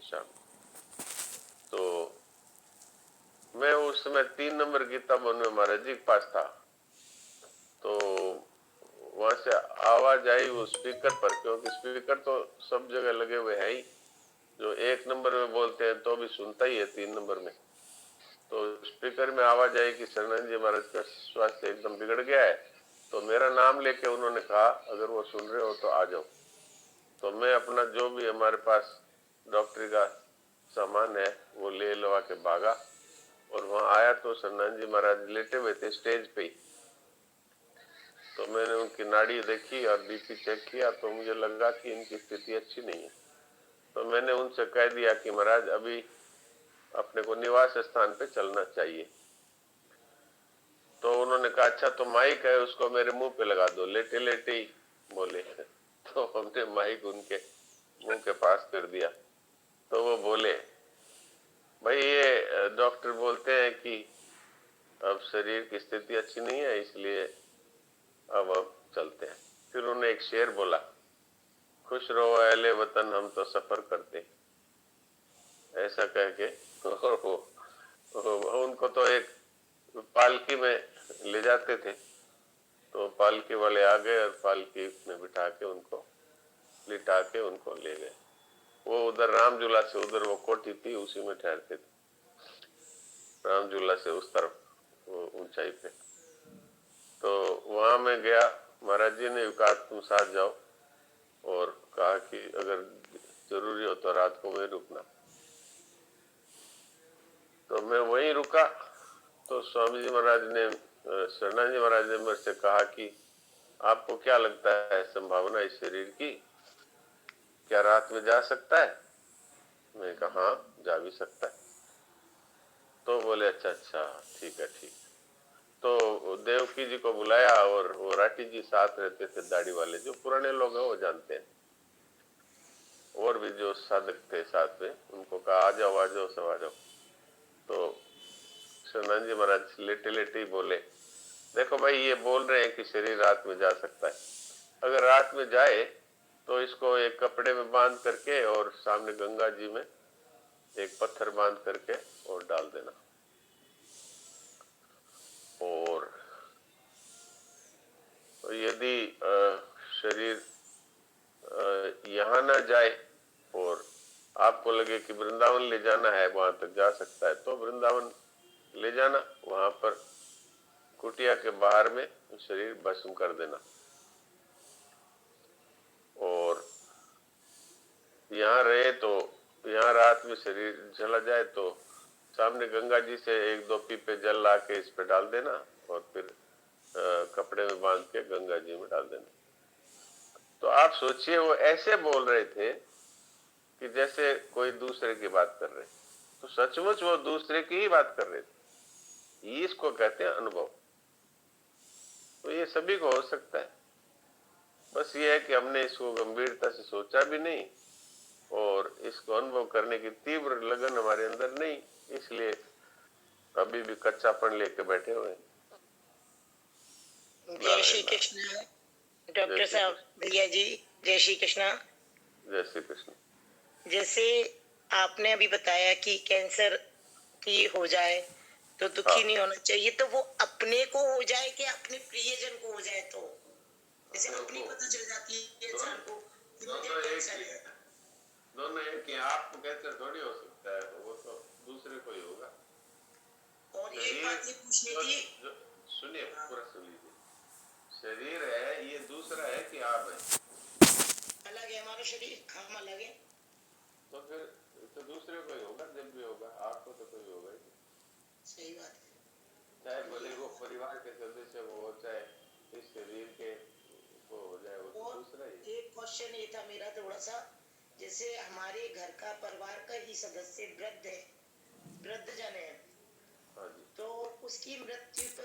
शाम। तो मैं उस समय 3 नंबर गीता भवन में महाराज जी के पास था। तो वहां से आवाज आई वो स्पीकर पर, क्योंकि स्पीकर तो सब जगह लगे हुए हैं ही, जो 1 नंबर में बोलते हैं तो भी सुनता ही है 3 नंबर में। तो स्पीकर में आवाज आई कि शरणानंद जी महाराज का स्वास्थ्य एकदम बिगड़ गया है। तो मेरा नाम लेके उन्होंने कहा अगर वो सुन रहे हो तो आ जाओ। तो मैं अपना जो भी हमारे पास डॉक्टरी का सामान है वो ले लवा के भागा, और वहां आया तो शरणानंद जी महाराज लेटे हुए थे स्टेज पे ही। तो मैंने उनकी नाड़ी देखी और बीपी चेक किया, तो मुझे लगा कि इनकी स्थिति अच्छी नहीं है। तो मैंने उनसे कह दिया कि महाराज अभी अपने को निवास स्थान पे चलना चाहिए। तो उन्होंने कहा अच्छा तो माइक है उसको मेरे मुंह पे लगा दो, लेटे लेटे ही बोले। तो हमने माइक उनके मुंह के पास कर दिया। तो वो बोले भाई ये डॉक्टर बोलते हैं कि अब शरीर की स्थिति अच्छी नहीं है, इसलिए अब चलते हैं। फिर उन्होंने एक शेर बोला, खुश रहो अहले वतन हम तो सफर करते, ऐसा कह के उनको तो एक पालकी में ले जाते थे। तो पालकी वाले आ गए और पालकी में बिठा के उनको लिटा के उनको ले गए। वो उधर रामझूला से उधर वो कोठी थी उसी में ठहरते थे, रामझूला से उस तरफ वो ऊंचाई पे। तो वहां मैं गया, महाराज जी ने कहा तुम साथ जाओ, और कहा कि अगर जरूरी हो तो रात को वहीं रुकना। तो मैं वहीं रुका। तो स्वामी जी महाराज ने, शरणानंद जी महाराज ने मेरे से कहा कि आपको क्या लगता है संभावना इस शरीर की, क्या रात में जा सकता है? मैं कहा हाँ जा भी सकता है। तो बोले अच्छा अच्छा ठीक है ठीक। तो देवकी जी को बुलाया, और वो राठी जी साथ रहते थे, दाढ़ी वाले, जो पुराने लोग हैं वो जानते हैं, और भी जो साधक थे साथ में, उनको कहा आ जाओ आ जाओ सब आ जाओ। तो शरणानंद जी महाराज लेटे लेटे ही बोले देखो भाई ये बोल रहे हैं कि शरीर रात में जा सकता है, अगर रात में जाए तो इसको एक कपड़े में बांध करके और सामने गंगा जी में एक पत्थर बांध करके और डाल देना। और यदि शरीर यहाँ ना जाए और आपको लगे कि वृंदावन ले जाना है, वहां तक जा सकता है तो वृंदावन ले जाना, वहां पर कुटिया के बाहर में शरीर भस्म कर देना। और यहाँ रहे तो यहाँ रात में शरीर चला जाए तो सामने गंगा जी से 1-2 पीपे जल ला के इस पे डाल देना, और फिर कपड़े में बांध के गंगा जी में डाल देना। तो आप सोचिए वो ऐसे बोल रहे थे कि जैसे कोई दूसरे की बात कर रहे, तो सचमुच वो दूसरे की ही बात कर रहे थे। इसको कहते हैं अनुभव। तो ये सभी को हो सकता है, बस ये है कि हमने इसको गंभीरता से सोचा भी नहीं, और इसको अनुभव करने की तीव्र लगन हमारे अंदर नहीं, इसलिए अभी भी कच्चापन लेके बैठे हुए हैं। जय श्री कृष्ण डॉक्टर साहब, भैया जी, जय श्री कृष्ण। जय श्री कृष्ण। जैसे आपने अभी बताया कि कैंसर की हो जाए तो दुखी नहीं होना चाहिए, तो वो अपने को हो जाए कि अपने प्रियजन को हो जाए, तो जैसे अपनी पता चल जाती है इंसान को कि मुझे कैंसर है। दोनों एक ही, आपको कैंसर थोड़ी हो सकता है, वो तो दूसरे को ही होगा। और एक बात ये पूछनी थी, सुनिए पूरा सुन लीजिए। शरीर है ये दूसरा है कि आप है? अलग है हमारा शरीर, हम अलग है। तो फिर तो दूसरे को ही होगा, जब भी होगा आपको तो कोई होगा ही। सही बात है। चाहे भले वो परिवार के सदस्य हो, चाहे इस शरीर के वो हो जाए, वो तो दूसरा ही। एक क्वेश्चन ये था मेरा थोड़ा सा, जैसे हमारे घर का परिवार का ही सदस्य वृद्ध है, वृद्ध जन है, हाँ जी। तो उसकी मृत्यु पर